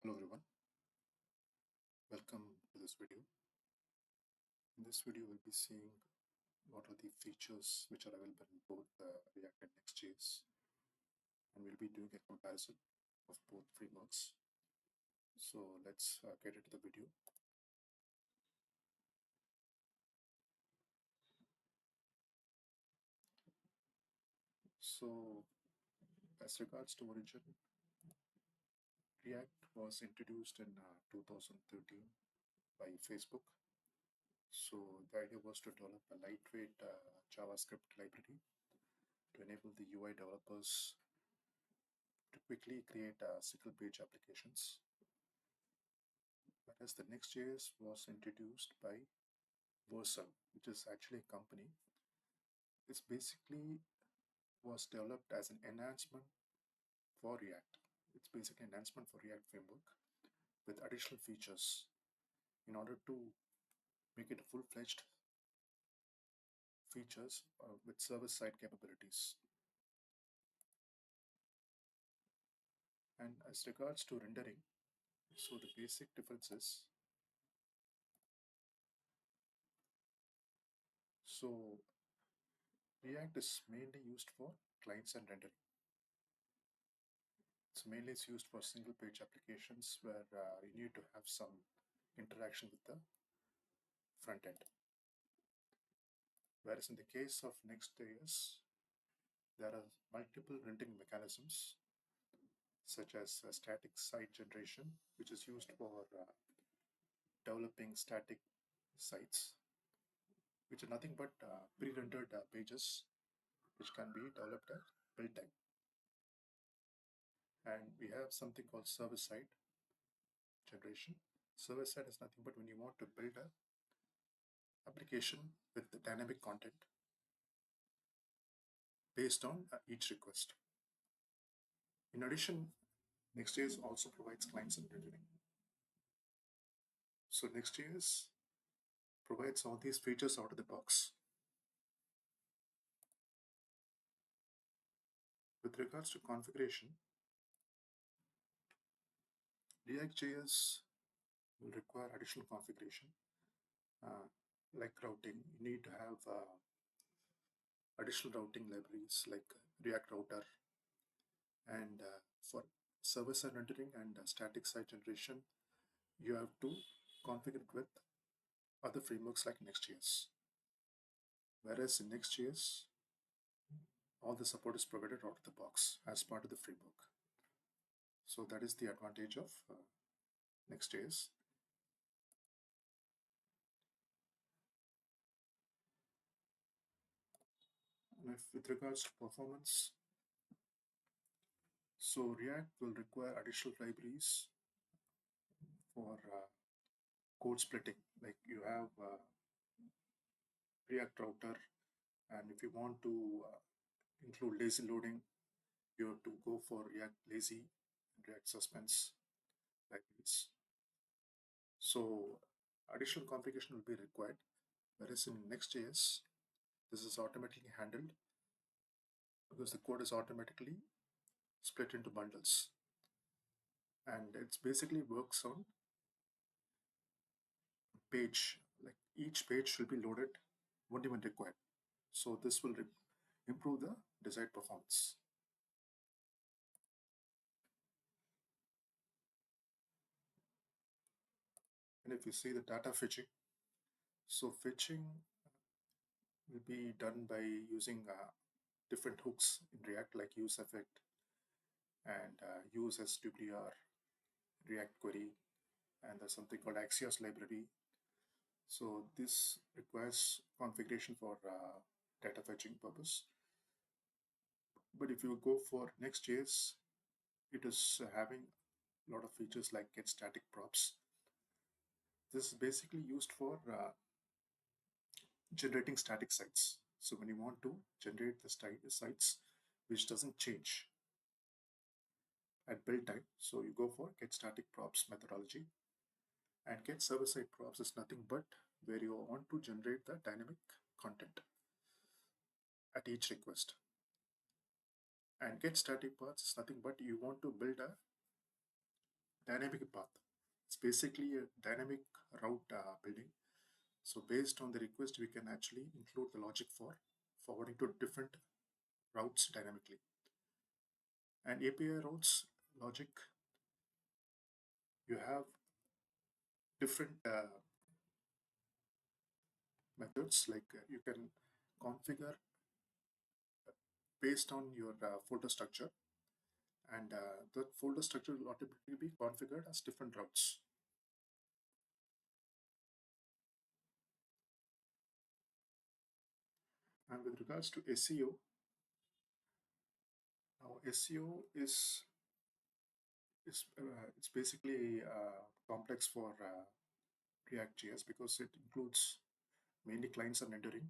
Hello everyone, welcome to this video. In this video, we'll be seeing what are the features which are available in both React and Next.js, and we'll be doing a comparison of both frameworks. So let's get into the video. So as regards to origin, React was introduced in 2013 by Facebook. So the idea was to develop a lightweight JavaScript library to enable the UI developers to quickly create single page applications. Whereas the Next.js was introduced by Vercel, which is actually a company. It's basically was developed as an enhancement for React. It's basically an enhancement for React framework with additional features in order to make it full-fledged features with server-side capabilities. And as regards to rendering, so the basic difference is, so React is mainly used for clients and rendering. So mainly it's used for single page applications where you need to have some interaction with the front end. Whereas in the case of Next.js, there are multiple rendering mechanisms such as static site generation, which is used for developing static sites, which are nothing but pre-rendered pages which can be developed at build time. And we have something called server-side generation. Server-side is nothing but when you want to build an application with the dynamic content based on each request. In addition, Next.js also provides client-side rendering. So Next.js provides all these features out of the box. With regards to configuration, React.js will require additional configuration like routing. You need to have additional routing libraries like React Router, and for server-side rendering and static site generation, you have to configure it with other frameworks like Next.js. Whereas in Next.js, all the support is provided out of the box as part of the framework. So that is the advantage of Next.js. And if with regards to performance, so React will require additional libraries for code splitting. Like you have React Router, and if you want to include lazy loading, you have to go for React Lazy and React Suspense libraries. So additional configuration will be required, whereas in Next.js, this is automatically handled because the code is automatically split into bundles. And it basically works on page, like each page should be loaded only when required. So this will improve the desired performance. And if you see the data fetching, so fetching will be done by using different hooks in React like useEffect and use SWR, React query, and there's something called Axios library. So this requires configuration for data fetching purpose. But if you go for Next.js, it is having a lot of features like get static props. This is basically used for generating static sites. So when you want to generate the sites which doesn't change at build time, so you go for get static props methodology. And get server-side props is nothing but where you want to generate the dynamic content at each request. And get static paths is nothing but you want to build a dynamic path. It's basically a dynamic route building. So based on the request, we can actually include the logic for forwarding to different routes dynamically. And API routes logic, you have different methods like you can configure based on your folder structure, and the folder structure will automatically be configured as different routes. And with regards to SEO, now SEO is it's basically complex for React.js because it includes mainly clients and rendering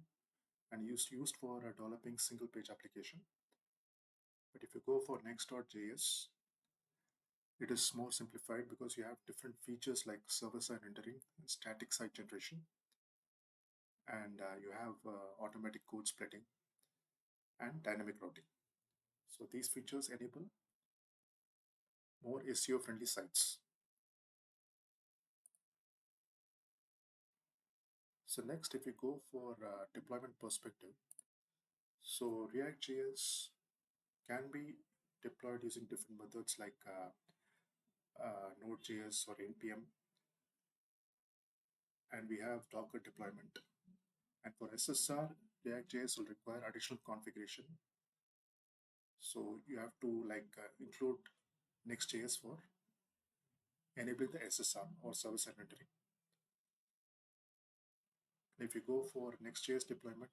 and used for developing single page application. But if you go for Next.js, it is more simplified because you have different features like server-side rendering, static site generation, and you have automatic code splitting and dynamic routing. So these features enable more SEO-friendly sites. So next, if we go for deployment perspective, so React.js can be deployed using different methods like Node.js or NPM, and we have Docker deployment. And for SSR, React.js will require additional configuration. So you have to include Next.js for enabling the SSR or service-side rendering. And if you go for Next.js deployment,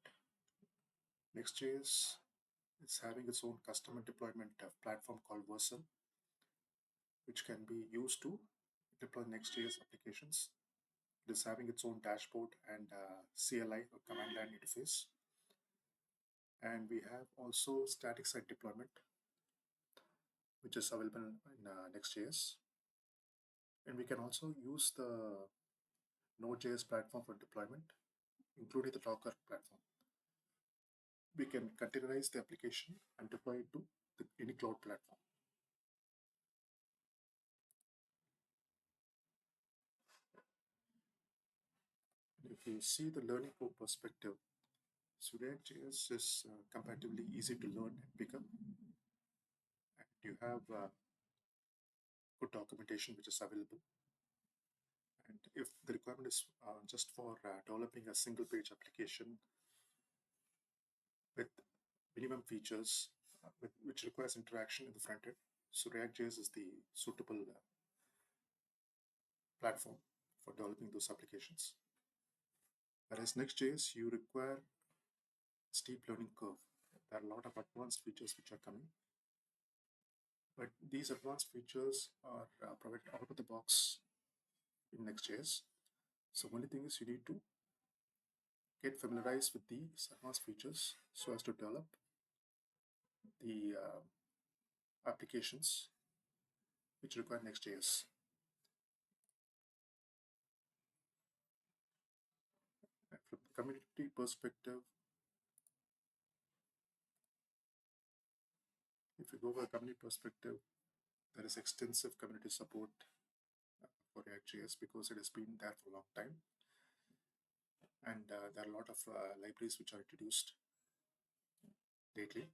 Next.js is having its own customer deployment platform called Vercel, which can be used to deploy Next.js applications. It is having its own dashboard and CLI or command line interface. And we have also static site deployment, which is available in Next.js. And we can also use the Node.js platform for deployment, including the Docker platform. We can containerize the application and deploy it to any cloud platform. And if you see the learning curve perspective, so React.js is comparatively easy to learn and pick up. And you have good documentation which is available. And if the requirement is just for developing a single page application with minimum features which requires interaction in the front end, so React.js is the suitable platform for developing those applications. Whereas Next.js, you require steep learning curve. There are a lot of advanced features which are coming, but these advanced features are provided out of the box in Next.js. So only thing is you need to get familiarized with these advanced features so as to develop the applications which require Next.js. And from the community perspective, if you go by community perspective, there is extensive community support for React.js because it has been there for a long time. And there are a lot of libraries which are introduced lately.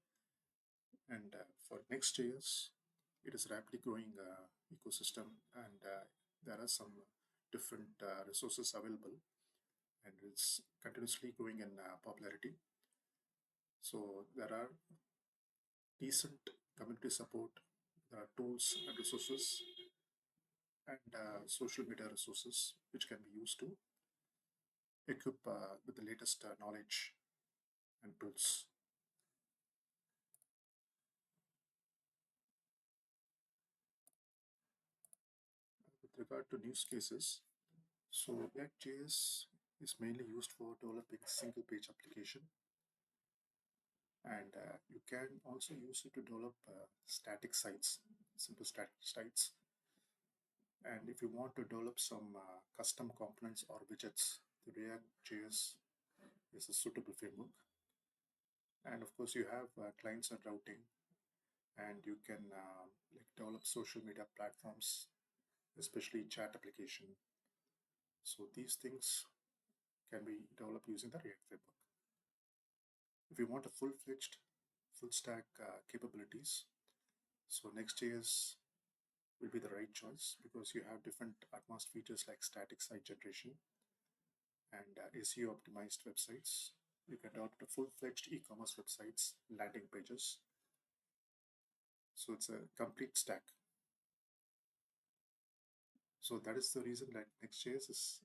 And for Next.js, it is rapidly growing ecosystem, and there are some different resources available, and it's continuously growing in popularity. So there are decent community support, there are tools and resources, and social media resources which can be used to equip with the latest knowledge and tools. With regard to use cases, so React.js is mainly used for developing single page application, and you can also use it to develop static sites, simple static sites. And if you want to develop some custom components or widgets, the React.js is a suitable framework. And of course, you have clients and routing, and you can develop social media platforms especially chat application. So these things can be developed using the React framework. If you want a full-fledged, full-stack capabilities, so Next.js will be the right choice because you have different advanced features like static site generation and SEO optimized websites. You can adopt a full-fledged e-commerce websites, landing pages. So it's a complete stack. So that is the reason that Next.js is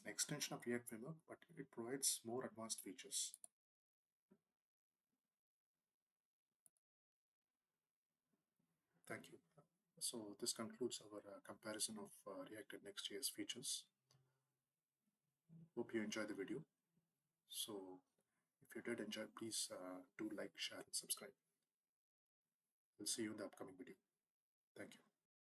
an extension of React framework, but it provides more advanced features. Thank you. So this concludes our comparison of React and Next.js features. Hope you enjoyed the video. So if you did enjoy, please do like, share, and subscribe. We'll see you in the upcoming video. Thank you.